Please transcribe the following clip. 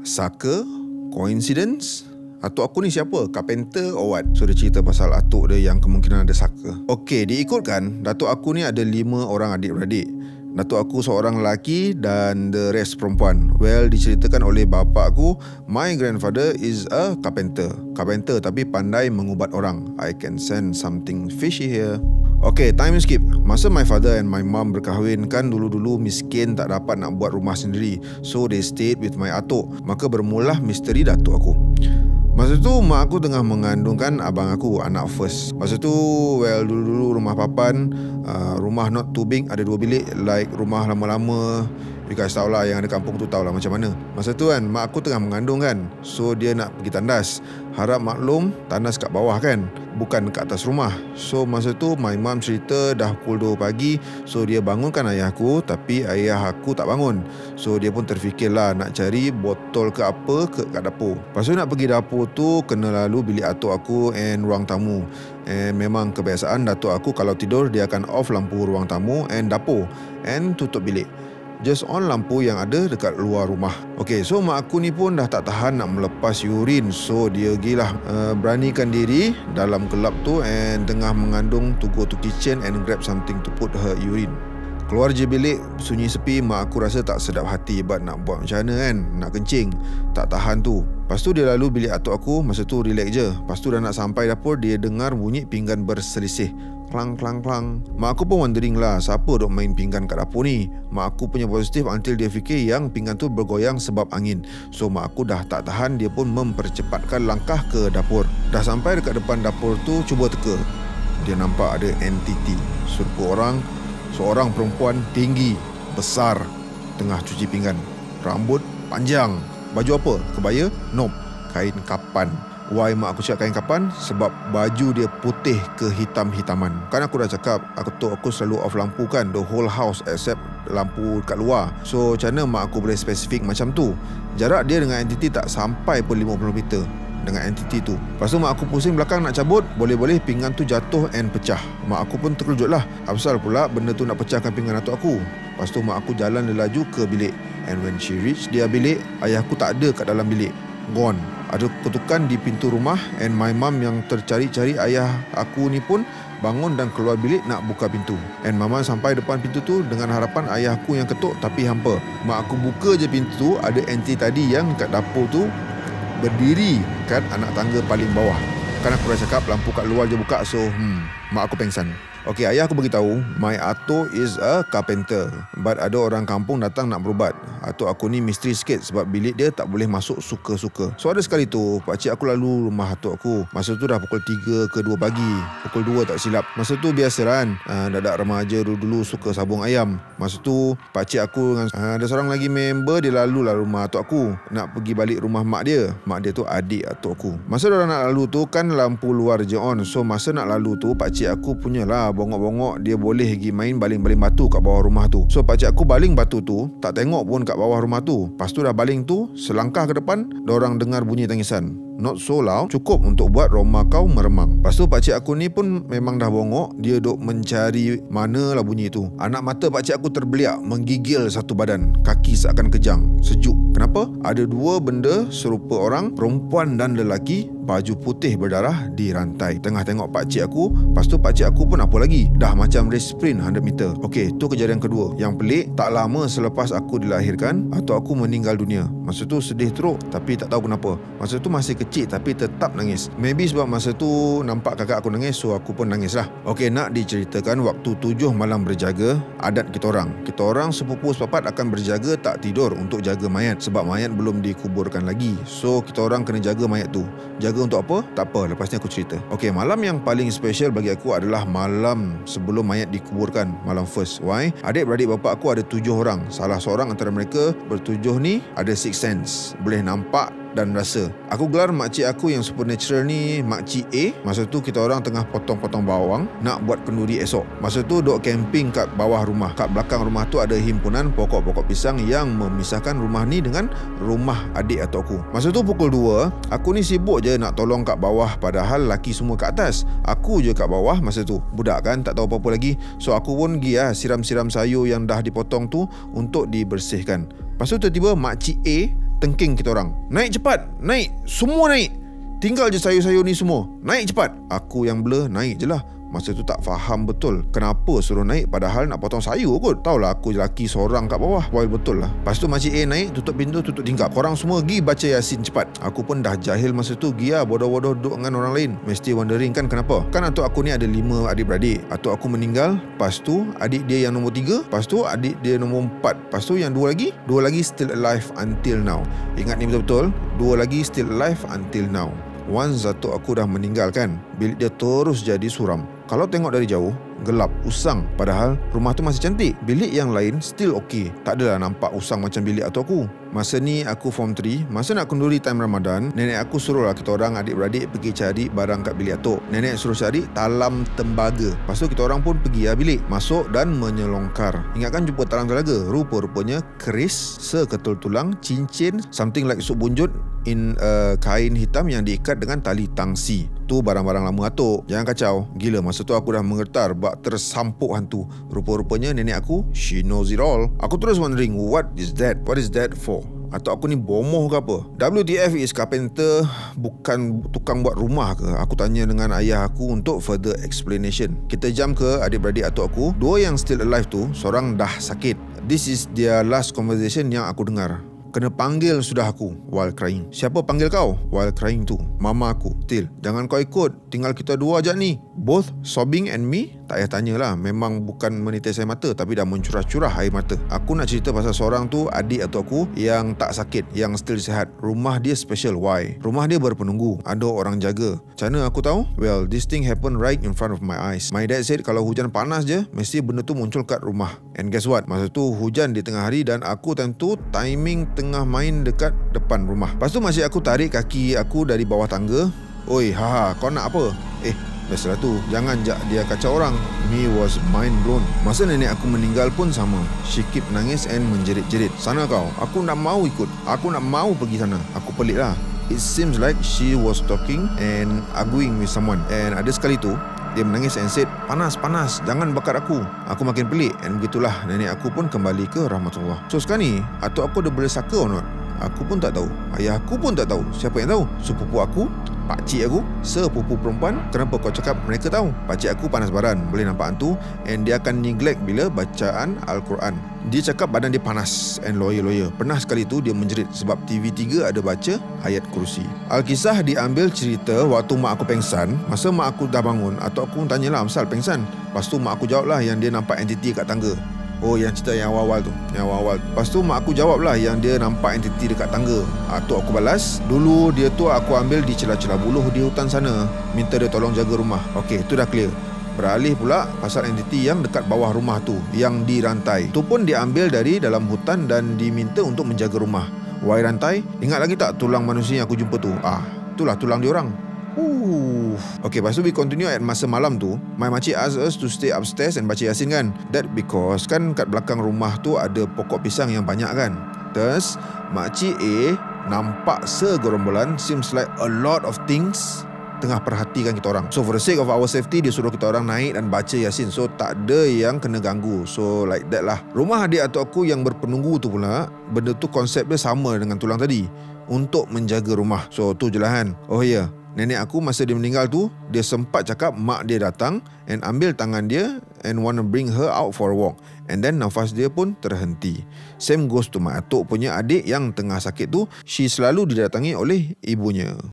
Saka? Coincidence? Atuk aku ni siapa? Carpenter or what? So dia cerita pasal atuk dia yang kemungkinan ada saka. Okey, diikutkan datuk aku ni ada 5 orang adik-beradik. Datuk aku seorang lelaki dan the rest perempuan. Well, diceritakan oleh bapa aku, my grandfather is a carpenter. Carpenter tapi pandai mengubat orang. I can sense something fishy here. Okay, time skip. Masa my father and my mom berkahwin, kan dulu-dulu miskin tak dapat nak buat rumah sendiri. So they stayed with my atuk. Maka bermula misteri datuk aku. Masa tu mak aku tengah mengandungkan abang aku, anak first. Masa tu, well, dulu-dulu rumah papan, rumah not too big, ada 2 bilik, like rumah lama-lama. You guys tahu lah, yang ada kampung tu tahulah macam mana. Masa tu kan, mak aku tengah mengandung kan. So dia nak pergi tandas. Harap maklum, tandas kat bawah kan, bukan kat atas rumah. So masa tu my mom cerita dah pukul 2 pagi. So dia bangunkan ayah aku, tapi ayah aku tak bangun. So dia pun terfikirlah nak cari botol ke apa kat dapur. Lepas tu nak pergi dapur tu, kena lalu bilik atuk aku and ruang tamu. And memang kebiasaan datuk aku kalau tidur, dia akan off lampu ruang tamu and dapur and tutup bilik. Just on lampu yang ada dekat luar rumah. Okay, so mak aku ni pun dah tak tahan nak melepas urin. So dia gilah beranikan diri dalam gelap tu and tengah mengandung to go to kitchen and grab something to put her urine. Keluar je bilik, sunyi sepi, mak aku rasa tak sedap hati. But nak buat macam mana kan, nak kencing, tak tahan tu. Lepas tu dia lalu bilik atuk aku. Masa tu relax je. Lepas tu dah nak sampai dapur, dia dengar bunyi pinggan berselisih. Klang klang klang. Mak aku pun wondering lah, siapa dok main pinggan kat dapur ni. Mak aku punya positif until dia fikir yang pinggan tu bergoyang sebab angin. So mak aku dah tak tahan, dia pun mempercepatkan langkah ke dapur. Dah sampai dekat depan dapur tu, cuba teka. Dia nampak ada entiti serupa orang. Seorang perempuan tinggi, besar, tengah cuci pinggan. Rambut panjang. Baju apa? Kebaya? Nope, kain kapan. Why mak aku cakap kain kapan? Sebab baju dia putih kehitam-hitaman. Kan aku dah cakap, aku selalu off lampu kan, the whole house except lampu kat luar. So macam mana mak aku boleh spesifik macam tu? Jarak dia dengan entiti tak sampai pun 50 meter dengan entiti tu. Lepas tu mak aku pusing belakang nak cabut, boleh-boleh pinggan tu jatuh and pecah. Mak aku pun terkejut lah, apasal pula benda tu nak pecahkan pinggan atuk aku. Lepas tu mak aku jalan laju ke bilik. And when she reach dia bilik, ayah aku tak ada kat dalam bilik. Gone. Ada ketukan di pintu rumah and my mom yang tercari-cari ayah aku ni pun bangun dan keluar bilik nak buka pintu. And mama sampai depan pintu tu dengan harapan ayah aku yang ketuk, tapi hampa. Mak aku buka je pintu tu, ada entiti tadi yang kat dapur tu berdiri kat anak tangga paling bawah. Kan aku dah cakap lampu kat luar je buka. So mak aku pengsan. Okey, ayah aku beritahu my atuk is a carpenter, but ada orang kampung datang nak berubat. Atuk aku ni misteri sikit sebab bilik dia tak boleh masuk suka-suka. So ada sekali tu pakcik aku lalu rumah atuk aku. Masa tu dah pukul 3 ke 2 pagi, pukul 2 tak silap. Masa tu biasa kan, dadak remaja dulu suka sabung ayam. Masa tu pakcik aku dengan ada seorang lagi member, dia lalu lah rumah atuk aku nak pergi balik rumah mak dia. Mak dia tu adik atuk aku. Masa dia nak lalu tu kan lampu luar je on. So masa nak lalu tu pakcik aku punyalah bongok-bongok dia boleh pergi main baling-baling batu kat bawah rumah tu. So pakcik aku baling batu tu, tak tengok pun kat bawah rumah tu. Lepas tu dah baling tu, selangkah ke depan, dorang dengar bunyi tangisan. Not so loud, cukup untuk buat roma kau meremang. Lepas tu pakcik aku ni pun memang dah bongok. Dia duk mencari manalah bunyi tu. Anak mata pakcik aku terbeliak, menggigil satu badan. Kaki seakan kejang, sejuk. Kenapa? Ada 2 benda serupa orang, perempuan dan lelaki, baju putih berdarah di rantai. Tengah tengok pakcik aku. Lepas tu pakcik aku pun apa lagi, dah macam race sprint 100 meter. Okey, tu kejadian kedua. Yang pelik, tak lama selepas aku dilahirkan, atuk aku meninggal dunia. Masa tu sedih teruk, tapi tak tahu kenapa. Masa tu masih kecil tapi tetap nangis. Maybe sebab masa tu nampak kakak aku nangis, so aku pun nangis lah. Okey, nak diceritakan waktu 7 malam berjaga, adat kita orang sepupu sepapat akan berjaga tak tidur untuk jaga mayat sebab mayat belum dikuburkan lagi. So kita orang kena jaga mayat tu. Jaga untuk apa? Tak apa, lepas ni aku cerita. Okey, malam yang paling special bagi aku adalah malam sebelum mayat dikuburkan, malam first. Why? Adik-beradik bapa aku ada 7 orang. Salah seorang antara mereka bertujuh ni ada sixth sense, boleh nampak dan rasa. Aku gelar makcik aku yang supernatural ni Makcik A. Masa tu kita orang tengah potong-potong bawang nak buat kenduri esok. Masa tu duk camping kat bawah rumah. Kat belakang rumah tu ada himpunan pokok-pokok pisang yang memisahkan rumah ni dengan rumah adik atau aku. Masa tu pukul 2, aku ni sibuk je nak tolong kat bawah padahal laki semua kat atas. Aku je kat bawah masa tu. Budak kan, tak tahu apa-apa lagi. So aku pun pergi siram-siram sayur yang dah dipotong tu untuk dibersihkan. Lepas tu tiba-tiba Makcik A tengking kita orang. Naik cepat, naik, semua naik. Tinggal je sayur-sayur ni semua. Naik cepat. Aku yang blur, naik je lah. Masa tu tak faham betul kenapa suruh naik padahal nak potong sayur kot. Tahulah aku lelaki seorang kat bawah. Spoil betul lah. Lepas tu makcik A naik, tutup pintu, tutup tingkap. Korang semua pergi baca Yasin cepat. Aku pun dah jahil masa tu. Gia bodoh-bodoh duduk dengan orang lain. Mesti wondering kan kenapa. Kan atuk aku ni ada 5 adik-beradik. Atuk aku meninggal. Lepas tu adik dia yang nombor 3. Lepas tu adik dia nombor 4. Lepas tu yang 2 lagi still alive until now. Ingat ni betul-betul. 2 lagi still alive until now. Once atuk aku dah meninggal kan, bilik dia terus jadi suram. Kalau tengok dari jauh, gelap, usang. Padahal rumah tu masih cantik. Bilik yang lain still okay. Tak adalah nampak usang macam bilik atuk aku. Masa ni aku form 3. Masa nak kenduri time Ramadan, nenek aku suruh lah kita orang adik-beradik pergi cari barang kat bilik atuk. Nenek suruh cari talam tembaga. Lepas tu kita orang pun pergi bilik, masuk dan menyelongkar. Ingatkan jumpa talam tembaga. Rupa-rupanya keris, seketul tulang, cincin, something like sup bunjut in kain hitam yang diikat dengan tali tangsi. Tu barang-barang lama atuk. Jangan kacau. Gila, masa tu aku dah menggetar bak tersampuk hantu. Rupa-rupanya nenek aku, she knows it all. Aku terus wondering, what is that? What is that for? Atau aku ni bomoh ke apa? WTF is carpenter, bukan tukang buat rumah ke? Aku tanya dengan ayah aku untuk further explanation. Kita jam ke adik-beradik atuk aku. 2 yang still alive tu, seorang dah sakit. This is their last conversation yang aku dengar. Kena panggil sudah aku while crying. Siapa panggil kau while crying tu? Mama aku. Til, jangan kau ikut. Tinggal kita 2 ajak ni. Both sobbing and me. Tak payah tanyalah. Memang bukan menitis air mata, tapi dah mencurah-curah air mata. Aku nak cerita pasal seorang tu, adik atau aku yang tak sakit, yang still sihat. Rumah dia special. Why? Rumah dia berpenunggu. Ada orang jaga. Macam mana aku tahu? Well, this thing happen right in front of my eyes. My dad said kalau hujan panas je, mesti benda tu muncul kat rumah. And guess what? Masa tu hujan di tengah hari dan aku tentu timing tengah main dekat depan rumah. Lepas tu masih aku tarik kaki aku dari bawah tangga. Oi, haha, kau nak apa? Biasalah tu, jangan jak dia kacau orang. Me was mind blown. Masa nenek aku meninggal pun sama. She keep nangis and menjerit-jerit. Sana kau, aku nak mau ikut. Aku nak mau pergi sana. Aku pelik lah. It seems like she was talking and arguing with someone. And ada sekali tu, dia menangis and said, panas, jangan bakar aku. Aku makin pelik. And begitulah nenek aku pun kembali ke rahmatullah. So sekarang ni, atuk aku dah boleh saka or not? Aku pun tak tahu. Ayah aku pun tak tahu. Siapa yang tahu? Sepupu aku, pakcik aku, sepupu perempuan. Kenapa kau cakap mereka tahu? Pakcik aku panas badan, boleh nampak hantu. And dia akan neglect bila bacaan Al-Quran. Dia cakap badan dia panas and lawyer. Pernah sekali tu dia menjerit sebab TV3 ada baca ayat kursi. Alkisah diambil cerita waktu mak aku pengsan. Masa mak aku dah bangun, atau aku tanyalah asal pengsan. Lepas tu mak aku jawab lah yang dia nampak entiti kat tangga. Oh, yang cerita yang awal-awal tu. Lepas tu mak aku jawab lah yang dia nampak entiti dekat tangga. Atuk aku balas, dulu dia tu aku ambil di celah-celah buluh di hutan sana. Minta dia tolong jaga rumah. Okey, tu dah clear. Beralih pula pasal entiti yang dekat bawah rumah tu, yang dirantai. Tu pun diambil dari dalam hutan dan diminta untuk menjaga rumah. Why rantai? Ingat lagi tak tulang manusia yang aku jumpa tu? Itulah tulang diorang. Okay, lepas tu we continue at masa malam tu. My makcik ask us to stay upstairs and baca Yasin kan. That because kan kat belakang rumah tu ada pokok pisang yang banyak kan. Terus makcik A nampak segerombolan, seems like a lot of things, tengah perhatikan kita orang. So for the sake of our safety, dia suruh kita orang naik dan baca Yasin. So tak ada yang kena ganggu. So like that lah. Rumah adik atau aku yang berpenunggu tu pula, benda tu konsep dia sama dengan tulang tadi, untuk menjaga rumah. So tu je lah kan. Oh ya, nenek aku masa dia meninggal tu, dia sempat cakap mak dia datang and ambil tangan dia and wanna bring her out for a walk. And then nafas dia pun terhenti. Same goes to my atuk punya adik yang tengah sakit tu. She selalu didatangi oleh ibunya.